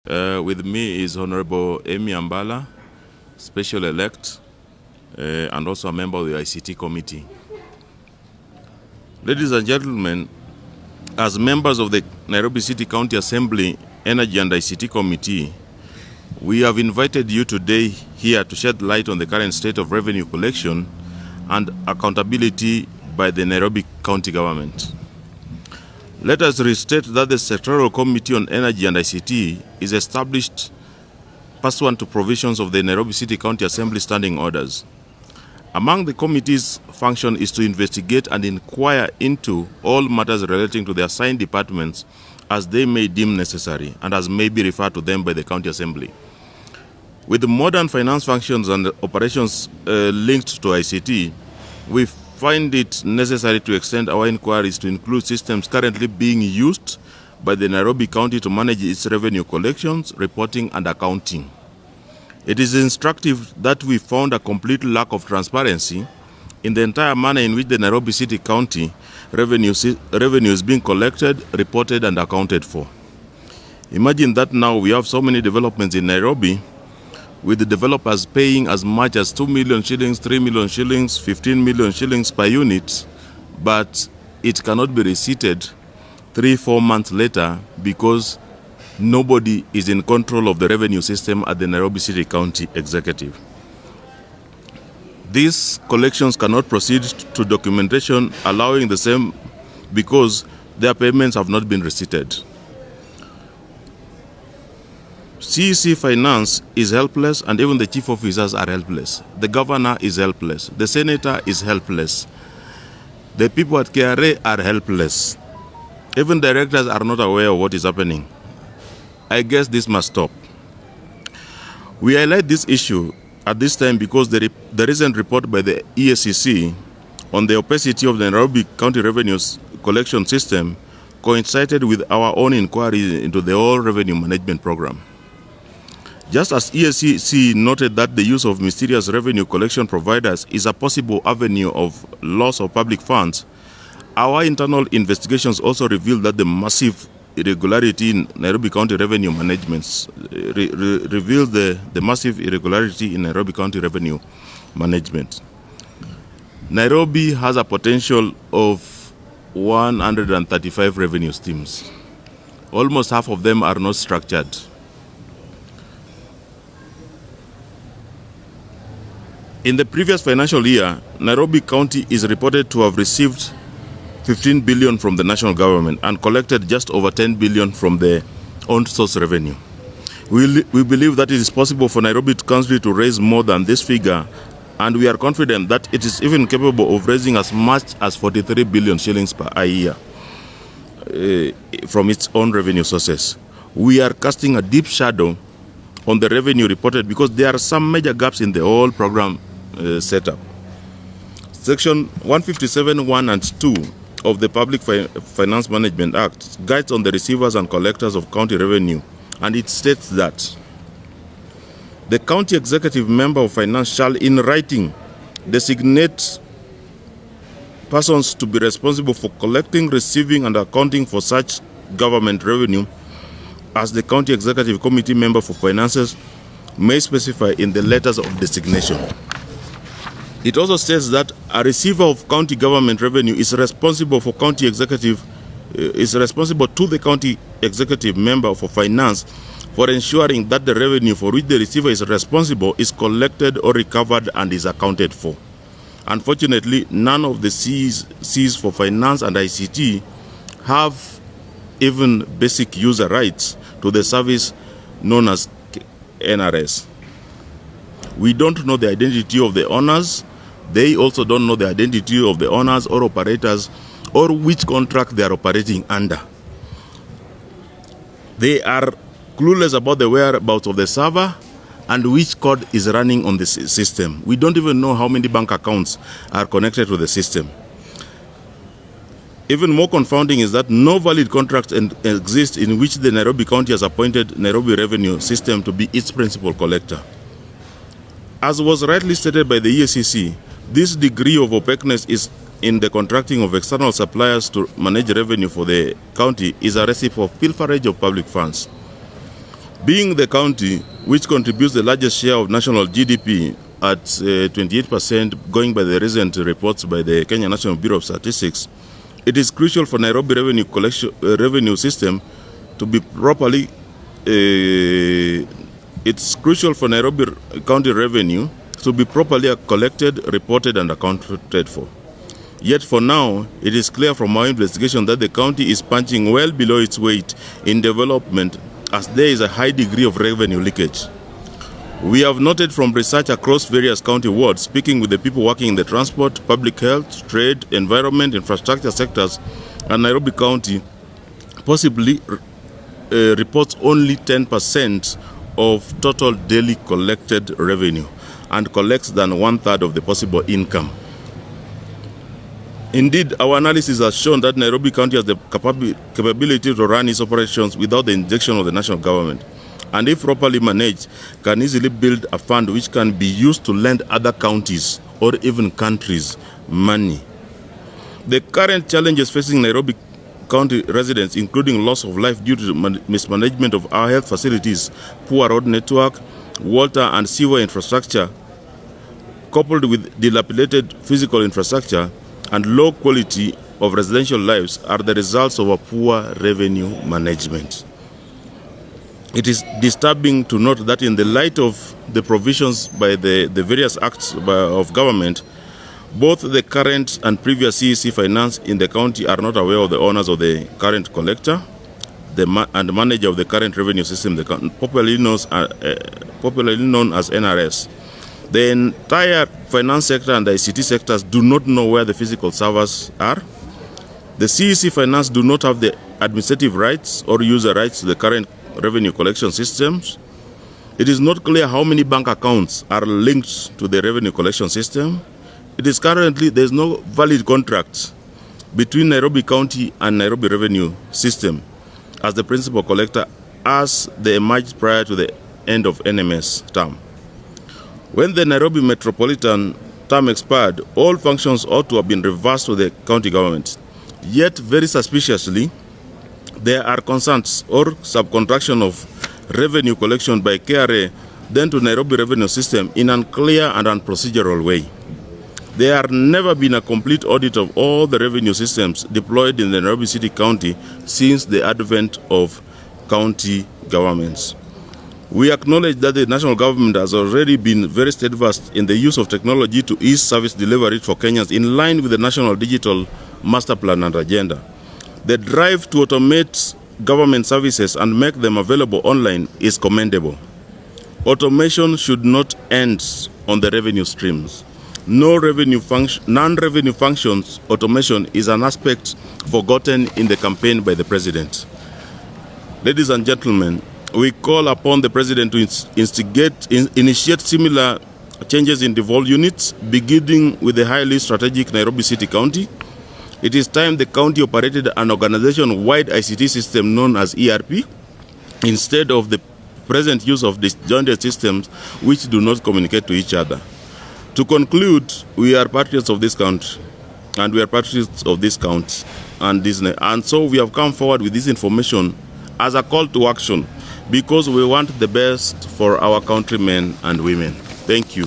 With me is Honorable Amy Ambala, Special Elect, and also a member of the ICT Committee. Ladies and gentlemen, as members of the Nairobi City County Assembly Energy and ICT Committee, we have invited you today here to shed light on the current state of revenue collection and accountability by the Nairobi County Government. Let us restate that the Sectoral Committee on Energy and ICT is established pursuant to provisions of the Nairobi City County Assembly Standing Orders. Among the committee's function is to investigate and inquire into all matters relating to the assigned departments as they may deem necessary and as may be referred to them by the County Assembly. With the modern finance functions and operations linked to ICT, we find it necessary to extend our inquiries to include systems currently being used by the Nairobi County to manage its revenue collections, reporting, and accounting. It is instructive that we found a complete lack of transparency in the entire manner in which the Nairobi City County revenue is being collected, reported, and accounted for. Imagine that now we have so many developments in Nairobi, with the developers paying as much as 2 million shillings, 3 million shillings, 15 million shillings per unit, but it cannot be receipted 3-4 months later because nobody is in control of the revenue system at the Nairobi City County Executive. These collections cannot proceed to documentation, allowing the same because their payments have not been receipted. CEC Finance is helpless, and even the chief officers are helpless. The governor is helpless. The senator is helpless. The people at KRA are helpless. Even directors are not aware of what is happening. I guess this must stop. We highlight this issue at this time because the recent report by the EACC on the opacity of the Nairobi County Revenues collection system coincided with our own inquiry into the whole revenue management program. Just as EACC noted that the use of mysterious revenue collection providers is a possible avenue of loss of public funds, our internal investigations also revealed that the massive irregularity in Nairobi County revenue management revealed the massive irregularity in Nairobi County revenue management. Nairobi has a potential of 135 revenue streams. Almost half of them are not structured. In the previous financial year, Nairobi County is reported to have received 15 billion from the national government and collected just over 10 billion from the own source revenue. We believe that it is possible for Nairobi County to raise more than this figure, and we are confident that it is even capable of raising as much as 43 billion shillings per year from its own revenue sources. We are casting a deep shadow on the revenue reported because there are some major gaps in the whole program setup. Section 157(1) and 2 of the Public Finance Management Act guides on the receivers and collectors of county revenue, and it states that the county executive member of finance shall in writing designate persons to be responsible for collecting, receiving, and accounting for such government revenue as the county executive committee member for finances may specify in the letters of designation. It also states that a receiver of county government revenue is responsible to the county executive member for finance for ensuring that the revenue for which the receiver is responsible is collected or recovered and is accounted for. Unfortunately, none of the Cs for finance and ICT have even basic user rights to the service known as NRS. We don't know the identity of the owners. They also don't know the identity of the owners or operators or which contract they are operating under. They are clueless about the whereabouts of the server and which code is running on the system. We don't even know how many bank accounts are connected to the system. Even more confounding is that no valid contract exists in which the Nairobi County has appointed Nairobi Revenue System to be its principal collector. As was rightly stated by the EACC, this degree of opaqueness is in the contracting of external suppliers to manage revenue for the county is a recipe for pilferage of public funds. Being the county which contributes the largest share of national GDP at 28%, going by the recent reports by the Kenya National Bureau of Statistics, it is crucial for Nairobi revenue system to be properly. It's crucial for Nairobi County revenue to be properly collected, reported, and accounted for. Yet for now, it is clear from our investigation that the county is punching well below its weight in development, as there is a high degree of revenue leakage. We have noted from research across various county wards, speaking with the people working in the transport, public health, trade, environment, infrastructure sectors, and Nairobi County possibly reports only 10% of total daily collected revenue and collects than 1/3 of the possible income. Indeed, our analysis has shown that Nairobi County has the capability to run its operations without the injection of the national government, and if properly managed, can easily build a fund which can be used to lend other counties or even countries money. The current challenges facing Nairobi County residents, including loss of life due to mismanagement of our health facilities, poor road network, water and sewer infrastructure, coupled with dilapidated physical infrastructure and low quality of residential lives, are the results of a poor revenue management. It is disturbing to note that in the light of the provisions by the various acts of government, both the current and previous CEC finance in the county are not aware of the owners of the current collector and manager of the current revenue system, popularly known as NRS. The entire finance sector and the ICT sectors do not know where the physical servers are. The CEC finance do not have the administrative rights or user rights to the current revenue collection systems. It is not clear how many bank accounts are linked to the revenue collection system. It is currently, there is no valid contract between Nairobi County and Nairobi Revenue System as the principal collector, as they emerged prior to the end of NMS term. When the Nairobi Metropolitan term expired, all functions ought to have been reversed to the county government. Yet, very suspiciously, there are concerns or subcontraction of revenue collection by KRA then to Nairobi Revenue System in an unclear and unprocedural way. There has never been a complete audit of all the revenue systems deployed in the Nairobi City County since the advent of county governments. We acknowledge that the national government has already been very steadfast in the use of technology to ease service delivery for Kenyans in line with the National Digital Master Plan and Agenda. The drive to automate government services and make them available online is commendable. Automation should not end on the revenue streams. Non-revenue functions automation is an aspect forgotten in the campaign by the President. Ladies and gentlemen, we call upon the President to initiate similar changes in devolved units, beginning with the highly strategic Nairobi City County. It is time the county operated an organization-wide ICT system known as ERP, instead of the present use of disjointed systems which do not communicate to each other. To conclude, we are patriots of this country, and we are patriots of this county, and so we have come forward with this information as a call to action, because we want the best for our countrymen and women. Thank you.